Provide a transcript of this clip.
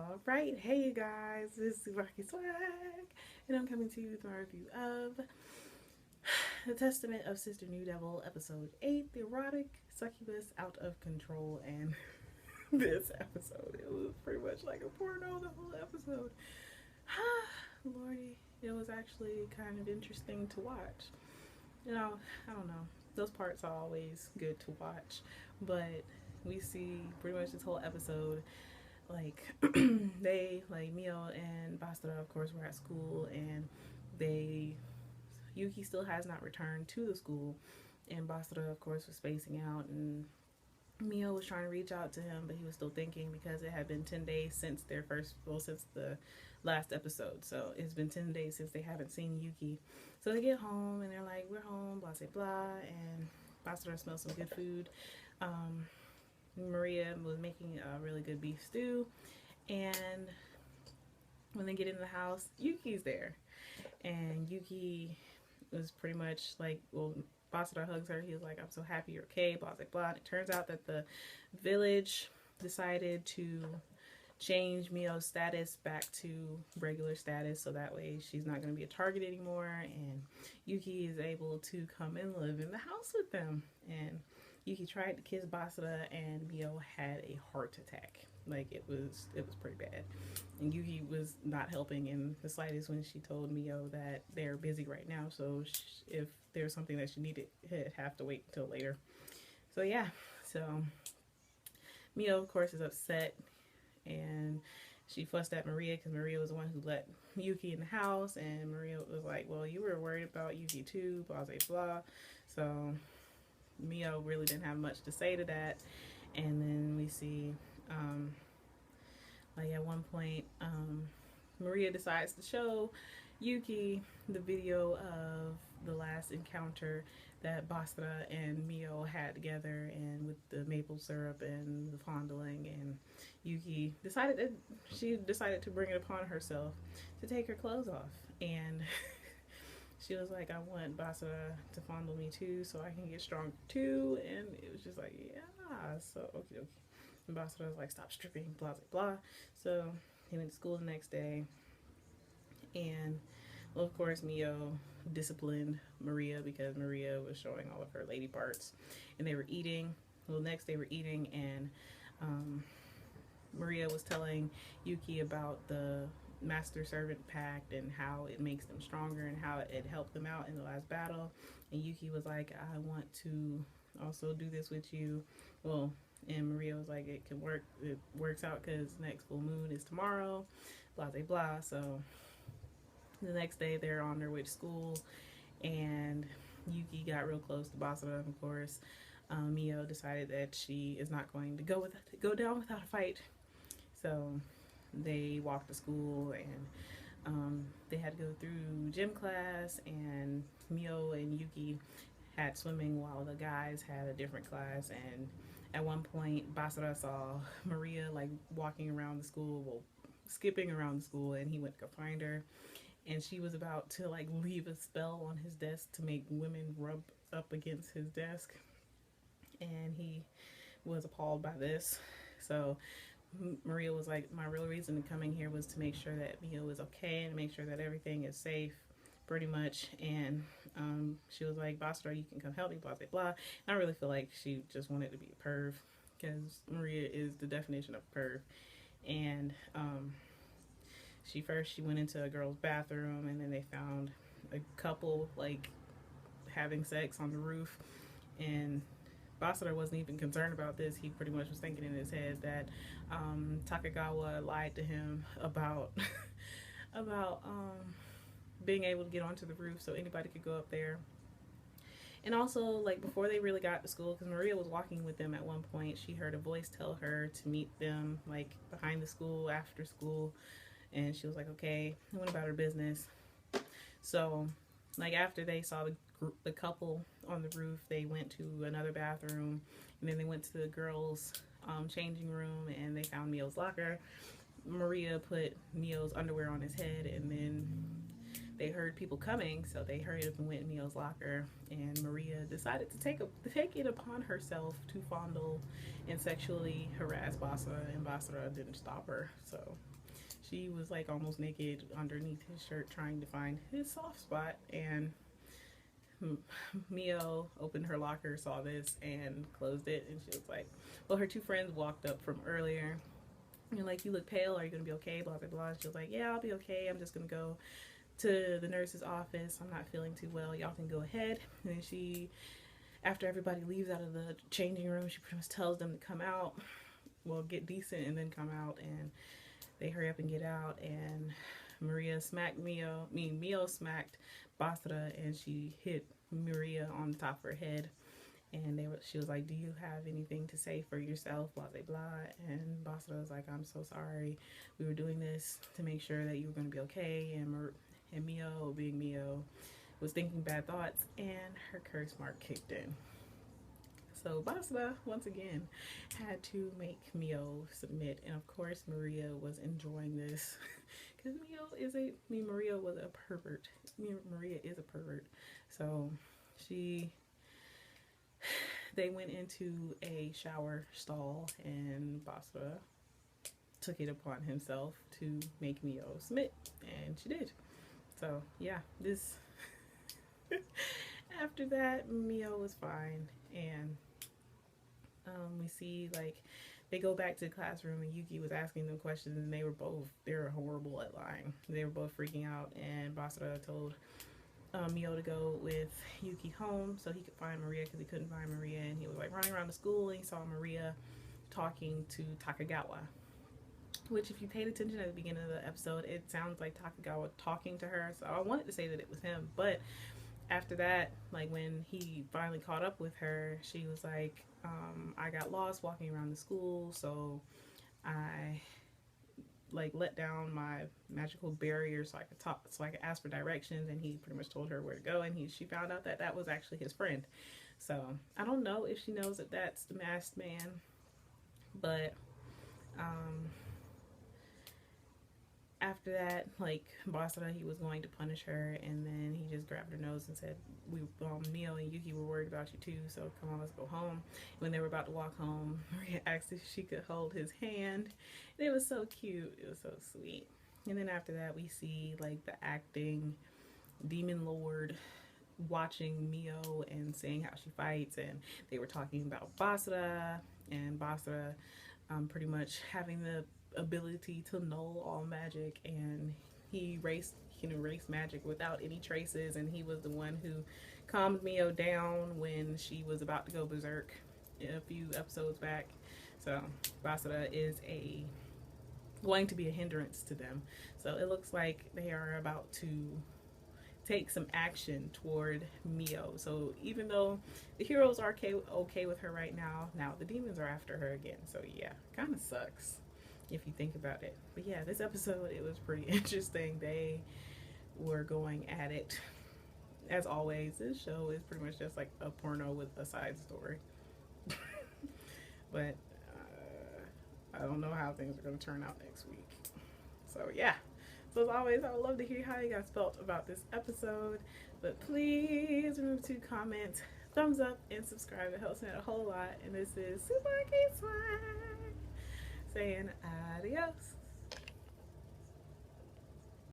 Alright, hey you guys, this is TsubakiSwagg, and I'm coming to you with my review of The Testament of Sister New Devil, Episode 8, The Erotic Succubus Out of Control. And this episode, it was pretty much like a porno the whole episode. Lordy, it was actually kind of interesting to watch. You know, I don't know, those parts are always good to watch, but we see pretty much this whole episode like they like Mio and Bastra of course were at school, and they Yuki still has not returned to the school, and Bastra of course was spacing out, and Mio was trying to reach out to him, but he was still thinking because it had been 10 days since their first, well, since the last episode. So it's been 10 days since they haven't seen Yuki. So they get home and they're like, we're home, blah, blah, blah. And Basra smells some good food. Maria was making a really good beef stew. And when they get in the house, Yuki's there. And Yuki was pretty much like, well, Basra hugs her. He was like, I'm so happy you're okay, blah, blah, blah. And it turns out that the village decided to change Mio's status back to regular status, so that way she's not going to be a target anymore, and Yuki is able to come and live in the house with them. And Yuki tried to kiss Basra, and Mio had a heart attack. Like, it was pretty bad. And Yuki was not helping in the slightest when she told Mio that they're busy right now, so if there's something that she needed, it'd have to wait until later. So yeah, so Mio of course is upset, and she fussed at Maria because Maria was the one who let Yuki in the house, and Maria was like, well, you were worried about Yuki too, blah blah blah. So Mio really didn't have much to say to that. And then we see like at one point Maria decides to show Yuki the video of the last encounter that Basra and Mio had together, and with the maple syrup and the fondling, and Yuki decided to bring it upon herself to take her clothes off. And she was like, I want Basra to fondle me too so I can get strong too. And it was just like, yeah, so okay. And Basra was like, stop stripping, blah blah blah. So he went to school the next day, and well, of course Mio disciplined Maria because Maria was showing all of her lady parts. And they were eating. Well, next they were eating, and Maria was telling Yuki about the master servant pact and how it makes them stronger and how it helped them out in the last battle. And Yuki was like, I want to also do this with you. Well, and Maria was like, it can work, it works out because next full moon is tomorrow, blah blah blah. So the next day they're on their way to school, and Yuki got real close to Basra. Of course, Mio decided that she is not going to go down without a fight. So they walked to school, and they had to go through gym class, and Mio and Yuki had swimming while the guys had a different class. And at one point Basra saw Maria like walking around the school, well, skipping around the school, and he went to go find her, and she was about to like leave a spell on his desk to make women rub up against his desk, and he was appalled by this. So Maria was like, my real reason in coming here was to make sure that Mio is okay and make sure that everything is safe, pretty much. And she was like, Basra, you can come help me, blah blah blah. And I really feel like she just wanted to be a perv, because Maria is the definition of a perv. And she went into a girl's bathroom, and then they found a couple like having sex on the roof. And Basra wasn't even concerned about this. He pretty much was thinking in his head that Takagawa lied to him about about being able to get onto the roof so anybody could go up there. And also, like, before they really got to school, because Maria was walking with them at one point, she heard a voice tell her to meet them like behind the school after school, and she was like, okay, and went about her business. So like after they saw the couple on the roof, they went to another bathroom, and then they went to the girls' changing room, and they found Mio's locker. Maria put Mio's underwear on his head, and then they heard people coming, so they hurried up and went in Mio's locker, and Maria decided to take it upon herself to fondle and sexually harass Basra, and Basra didn't stop her. So she was like almost naked underneath his shirt trying to find his soft spot, and Mio opened her locker, saw this, and closed it, and she was like, well, her two friends walked up from earlier. You're like, you look pale, are you gonna be okay? Blah blah blah. She was like, yeah, I'll be okay. I'm just gonna go to the nurse's office. I'm not feeling too well. Y'all can go ahead. And then she, after everybody leaves out of the changing room, she pretty much tells them to come out. Well, get decent and then come out. And they hurry up and get out. And Maria smacked Mio smacked Basra, and she hit Maria on the top of her head. And she was like, do you have anything to say for yourself, blah blah blah. And Basra was like, I'm so sorry, we were doing this to make sure that you were going to be okay. And Mio, being Mio, was thinking bad thoughts, and her curse mark kicked in. So Basra once again had to make Mio submit, and of course Maria was enjoying this because Maria was a pervert. Maria is a pervert. So they went into a shower stall, and Basra took it upon himself to make Mio submit, and she did. So yeah, this after that, Mio was fine, and we see like they go back to the classroom, and Yuki was asking them questions, and they were horrible at lying. They were both freaking out, and Basra told Mio to go with Yuki home so he could find Maria, because he couldn't find Maria. And he was like running around the school, and he saw Maria talking to Takagawa, which if you paid attention at the beginning of the episode, it sounds like Takagawa talking to her. So I wanted to say that it was him, but after that, like when he finally caught up with her, she was like, I got lost walking around the school, so I like let down my magical barrier so I could ask for directions. And he pretty much told her where to go, and she found out that that was actually his friend. So I don't know if she knows that that's the masked man, but after that, like Basra, he was going to punish her, and then he just grabbed her nose and said, Mio and Yuki were worried about you too, so come on, let's go home. When they were about to walk home, Maria asked if she could hold his hand, and it was so cute. It was so sweet. And then after that, we see like the acting demon lord watching Mio and seeing how she fights, and they were talking about Basra, and Basra pretty much having the ability to null all magic, and he can erase magic without any traces, and he was the one who calmed Mio down when she was about to go berserk a few episodes back. So Basra is going to be a hindrance to them. So it looks like they are about to take some action toward Mio. So even though the heroes are okay with her right now the demons are after her again. So yeah, kind of sucks if you think about it. But yeah, this episode, it was pretty interesting. They were going at it. As always, this show is pretty much just like a porno with a side story. But I don't know how things are going to turn out next week. So yeah. So as always, I would love to hear how you guys felt about this episode. But please remember to comment, thumbs up, and subscribe. It helps me out a whole lot. And this is TsubakiSwagg saying adios.